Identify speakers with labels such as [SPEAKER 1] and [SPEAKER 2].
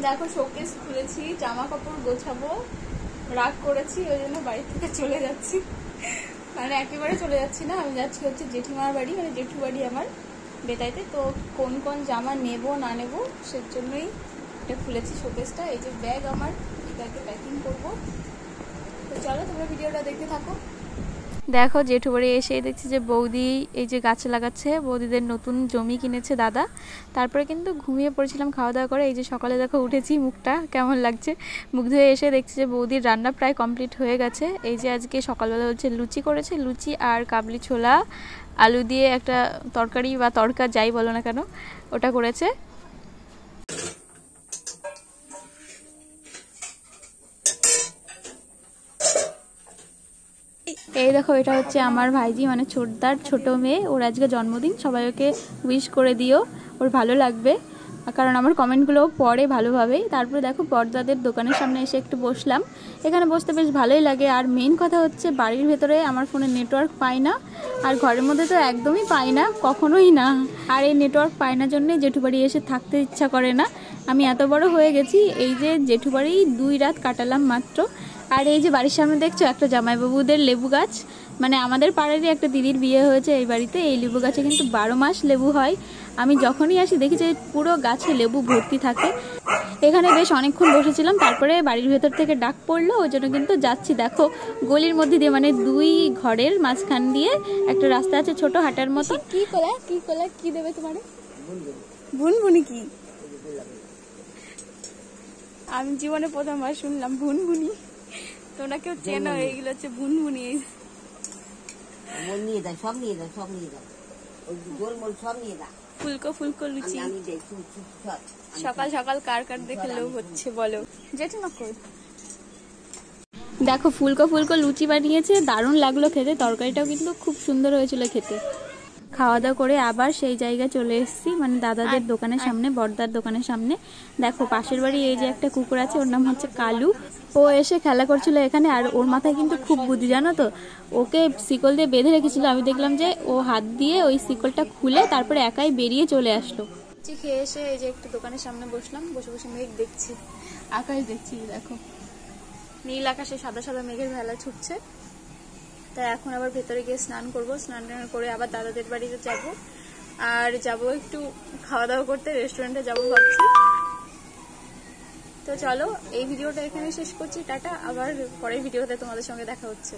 [SPEAKER 1] দেখো শোকেস খুলেছি, জামা কাপড় গোছাবো, রাগ করেছি ওই জন্য বাড়ি থেকে চলে যাচ্ছি। মানে একেবারে চলে যাচ্ছি না, আমি যাচ্ছি হচ্ছে জেঠিমার বাড়ি, মানে জেঠু বাড়ি আমার বেতাইতে। তো কোন কোন জামা নেব না নেব সেজন্যই এটা খুলেছি শোকেসটা। এই যে ব্যাগ আমার, এটাকে প্যাকিং করবো। তো চলো তোমরা ভিডিওটা দেখতে থাকো। দেখো জেঠু বাড়ি এসে দেখছি যে বৌদি এই যে গাছ লাগাচ্ছে, বৌদিদের নতুন জমি কিনেছে দাদা। তারপরে কিন্তু ঘুমিয়ে পড়েছিলাম খাওয়া দাওয়া করে। এই যে সকালে দেখো উঠেছি, মুখটা কেমন লাগছে, মুখ ধুয়ে এসে দেখছি যে বৌদির রান্না প্রায় কমপ্লিট হয়ে গেছে। এই যে আজকে সকালবেলা হচ্ছে লুচি করেছে, লুচি আর কাবলি ছোলা আলু দিয়ে একটা তরকারি বা তড়কা যাই বলো না কেন ওটা করেছে। এই দেখো এটা হচ্ছে আমার ভাইজি, মানে ছোটদার ছোট মেয়ে, ওর আজকে জন্মদিন, সবাই ওকে উইশ করে দিও, ওর ভালো লাগবে, কারণ আমার কমেন্টগুলো পড়ে ভালোভাবেই। তারপরে দেখো বড়দাদের দোকানের সামনে এসে একটু বসলাম, এখানে বসতে বেশ ভালোই লাগে। আর মেইন কথা হচ্ছে বাড়ির ভেতরে আমার ফোনে নেটওয়ার্ক পায় না, আর ঘরের মধ্যে তো একদমই পায় না, কখনোই না। আর এই নেটওয়ার্ক পায় না জন্যই জেঠু বাড়ি এসে থাকতে ইচ্ছা করে না। আমি এত বড় হয়ে গেছি, এই যে জেঠু বাড়ি 2 রাত কাটালাম মাত্র। আর এই যে বাড়ির সামনে দেখছো একটা জামাইবাবুদের লেবু গাছ, মানে আমাদের পাড়ারই একটা দিদির বিয়ে হয়েছে এই বাড়িতে। এই লেবু গাছে কিন্তু 12 মাস লেবু হয়। আমি যখনই আসি দেখি যে পুরো গাছে লেবু ভর্তি থাকে। এখানে বেশ অনেকক্ষণ বসেছিলাম, তারপরে বাড়ির ভেতর থেকে ডাক পড়লো, ওই জন্য কিন্তু যাচ্ছি। দেখো গলির মধ্যে দিয়ে, মানে 2 ঘরের মাঝখান দিয়ে একটা রাস্তা আছে ছোট হাঁটার মতো। কি কলা কি দেবে তোমার? বুনবুনি কি? আমি জীবনে প্রথমবার শুনলাম বুনবুনি। তোমরা কেউ চেনো? এইগুলো হচ্ছে বুনবুনি। ফুলকো ফুলকো লুচি, সকাল সকাল কার কার দেখে লোভ হচ্ছে বলো? জেঠিমা কই? দেখো ফুলকো ফুলকো লুচি বানিয়েছে, দারুণ লাগলো খেতে, তরকারিটাও কিন্তু খুব সুন্দর হয়েছিল খেতে। খাওয়া দাওয়া করে আবার সেই জায়গায় চলে এসেছি, মানে দাদাদের দোকানের সামনে, বড়দার দোকানের সামনে। দেখো পাশের বাড়ি এই যে একটা কুকুর আছে, ওর নাম হচ্ছে কালু, ও এসে খেলা করছিল এখানে। আর ওর মাথায় কিন্তু খুব বুদ্ধি জানো তো, ওকে শিকল দিয়ে বেঁধে রেখেছিল, আমি দেখলাম যে ও হাত দিয়ে ওই শিকলটা খুলে তারপরে একাই বেরিয়ে চলে আসলো। খেয়ে এসে এই যে একটু দোকানের সামনে বসলাম, বসে বসে মেঘ দেখছি, আকাশ দেখছি। দেখো নীল আকাশে সাদা সাদা মেঘের ভেলা ছুটছে। তাই এখন আবার ভেতরে গিয়ে স্নান করব, স্নান করে আবার দাদাদের বাড়িতে যাব, আর যাব একটু খাওয়া দাওয়া করতে, রেস্টুরেন্টে যাব ভাবছি। তো চলো এই ভিডিওটা এখানে শেষ করছি, টাটা, আবার পরের ভিডিওতে তোমাদের সঙ্গে দেখা হচ্ছে।